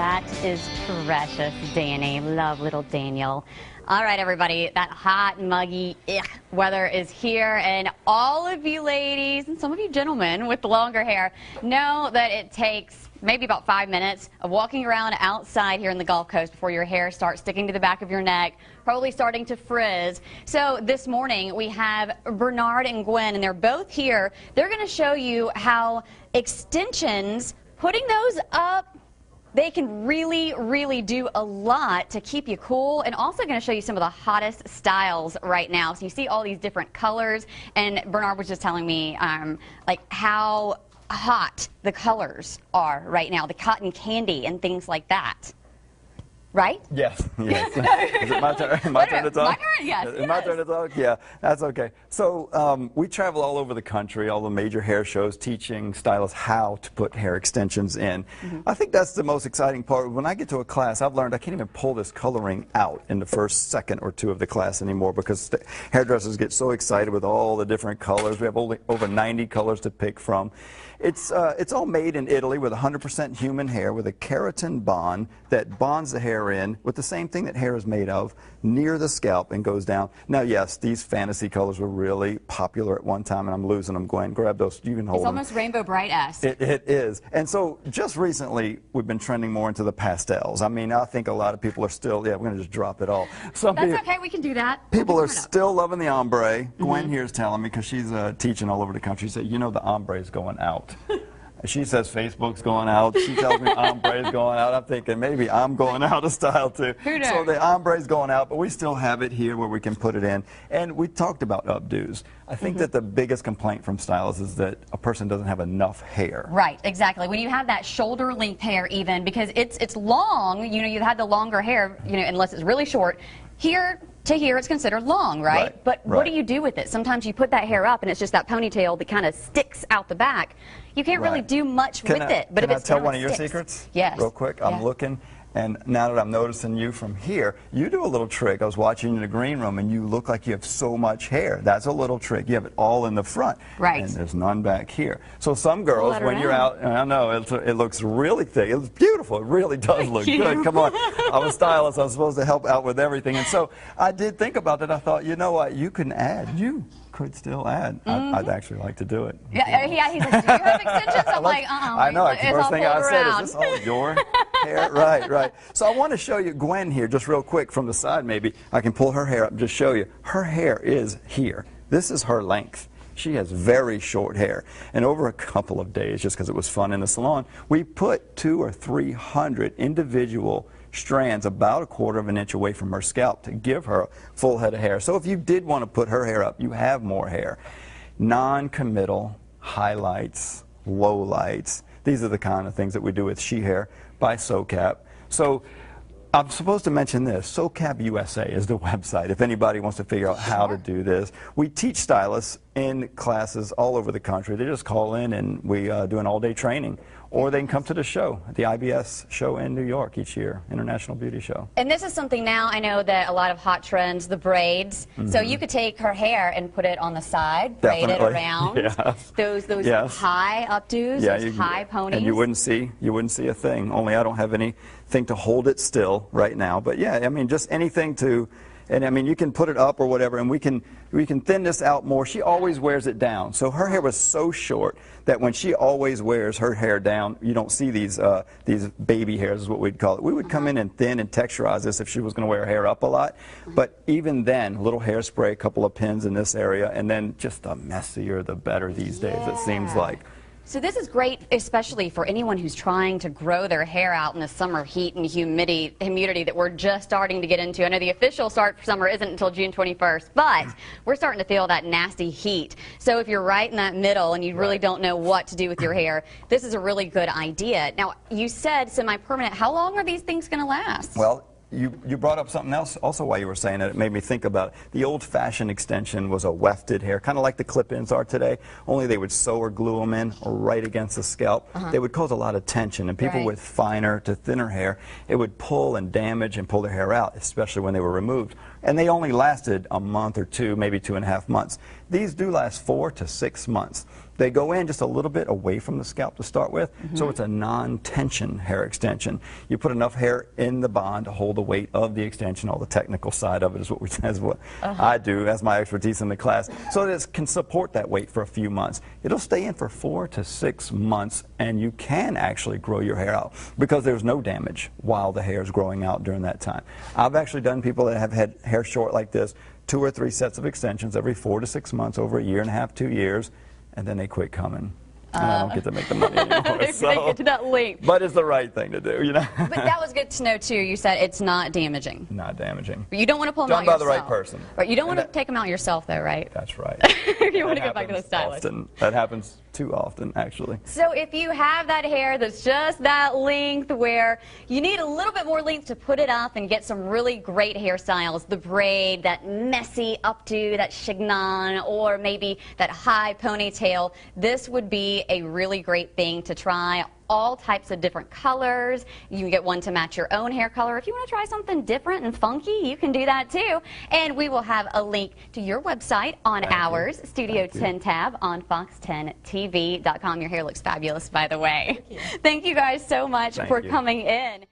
That is precious, Danny. Love little Daniel. All right, everybody, that hot, muggy weather is here, and all of you ladies and some of you gentlemen with the longer hair know that it takes maybe about 5 minutes of walking around outside here in the Gulf Coast before your hair starts sticking to the back of your neck, probably starting to frizz. So this morning we have Bernard and Gwen, and they're both here. They're going to show you how extensions, putting those up, they can really do a lot to keep you cool, and also going to show you some of the hottest styles right now. So you see all these different colors, and Bernard was just telling me like how hot the colors are right now, the cotton candy and things like that. Right? Yes. Yes. Is it my turn? My turn to talk? My turn, yes. Is my turn to talk? Yeah, that's okay. So we travel all over the country, all the major hair shows, teaching stylists how to put hair extensions in. I think that's the most exciting part. When I get to a class, I've learned I can't even pull this coloring out in the first second or two of the class anymore because the hairdressers get so excited with all the different colors. We have over 90 colors to pick from. It's all made in Italy with 100% human hair with a keratin bond that bonds the hair in with the same thing that hair is made of near the scalp and goes down. Now, yes, these fantasy colors were really popular at one time, and I'm losing them. Gwen, grab those. You can hold them. It's almost Rainbow Bright-esque. It is. And so just recently, we've been trending more into the pastels. I mean, I think a lot of people are still, yeah, we're going to just drop it all. That's okay. We can do that. People are still loving the ombre. Gwen here is telling me, because she's teaching all over the country, she said, you know, the ombre is going out. She says Facebook's going out. She tells me ombre's going out. I'm thinking maybe I'm going out of style too. Who knows? So the ombre's going out, but we still have it here where we can put it in. And we talked about updos. I think that the biggest complaint from stylists is that a person doesn't have enough hair. Right, exactly. When you have that shoulder length hair even, because it's long, you know, you've had the longer hair, you know, unless it's really short. Here to here, it's considered long, right? But what do you do with it? Sometimes you put that hair up and it's just that ponytail that kind of sticks out the back. You can't really do much with it. But can I tell one of your secrets? Yes. Real quick. I'm looking, and now that I'm noticing you from here, you do a little trick. I was watching you in the green room, and you look like you have so much hair. That's a little trick. You have it all in the front. Right. And there's none back here. So some girls, when you're out, and I know, it looks really thick. It's beautiful. It really does look good. Come on. I'm a stylist. I'm supposed to help out with everything. And so I did think about that. I thought, you know what? You can add. You could still add. I'd actually like to do it. Yeah, he's like, do you have extensions? I'm like, I know. The first thing I said is, this all your hair? Right. So I want to show you Gwen here just real quick from the side maybe. I can pull her hair up and just show you. Her hair is here. This is her length. She has very short hair. And over a couple of days, just because it was fun in the salon, we put 200 or 300 individual strands about 1/4 of an inch away from her scalp to give her a full head of hair. So if you did want to put her hair up, you have more hair. Non-committal highlights, lowlights. These are the kind of things that we do with She Hair by SO.CAP. So I'm supposed to mention this. SO.CAP.USA is the website if anybody wants to figure out how to do this. We teach stylists in classes all over the country. They just call in and we do an all-day training. Or they can come to the show, the IBS show in New York each year, International Beauty Show. And this is something now I know that a lot of hot trends, the braids. So you could take her hair and put it on the side, braid it around. Those high updos, those high ponies. And you wouldn't see a thing. Only I don't have anything to hold it still right now. But yeah, I mean, just anything to. And I mean, you can put it up or whatever, and we can thin this out more. She always wears it down. So her hair was so short that when she always wears her hair down, you don't see these baby hairs is what we'd call it. We would come in and thin and texturize this if she was going to wear her hair up a lot. But even then, little hairspray, a couple of pins in this area, and then just the messier the better these days, it seems like. So this is great, especially for anyone who's trying to grow their hair out in the summer heat and humidity that we're just starting to get into. I know the official start for summer isn't until June 21st, but we're starting to feel that nasty heat. So if you're right in that middle and you really don't know what to do with your hair, this is a really good idea. Now, you said semi-permanent. How long are these things going to last? Well, you brought up something else also while you were saying it. It made me think about it. The old-fashioned extension was a wefted hair, kind of like the clip-ins are today, only they would sew or glue them in right against the scalp. They would cause a lot of tension, and people with finer to thinner hair, it would pull and damage and pull their hair out, especially when they were removed. And they only lasted a month or two, maybe 2.5 months. These do last 4 to 6 months. They go in just a little bit away from the scalp to start with, so it's a non-tension hair extension. You put enough hair in the bond to hold the weight of the extension. All the technical side of it is what I do as my expertise in the class, so that it can support that weight for a few months. It'll stay in for 4 to 6 months, and you can actually grow your hair out because there's no damage while the hair is growing out during that time. I've actually done people that have had hair short like this, 2 or 3 sets of extensions every 4 to 6 months, over a year and a half, 2 years, and then they quit coming. And I don't get to make the money anymore. They get to that length. But it's the right thing to do, you know. But that was good to know, too. You said it's not damaging. Not damaging. But you don't want to pull them out Done yourself. by the right person. Right. You don't want to take them out yourself, though, right? That's right. You want to go back to the stylist. Often. That happens too often, actually. So if you have that hair that's just that length where you need a little bit more length to put it up and get some really great hairstyles, the braid, that messy updo, that chignon, or maybe that high ponytail, this would be a really great thing to try. All types of different colors. You can get one to match your own hair color. If you want to try something different and funky, you can do that too. And we will have a link to your website on ours, Studio 10 tab on fox10tv.com. Your hair looks fabulous, by the way. Thank you guys so much for coming in.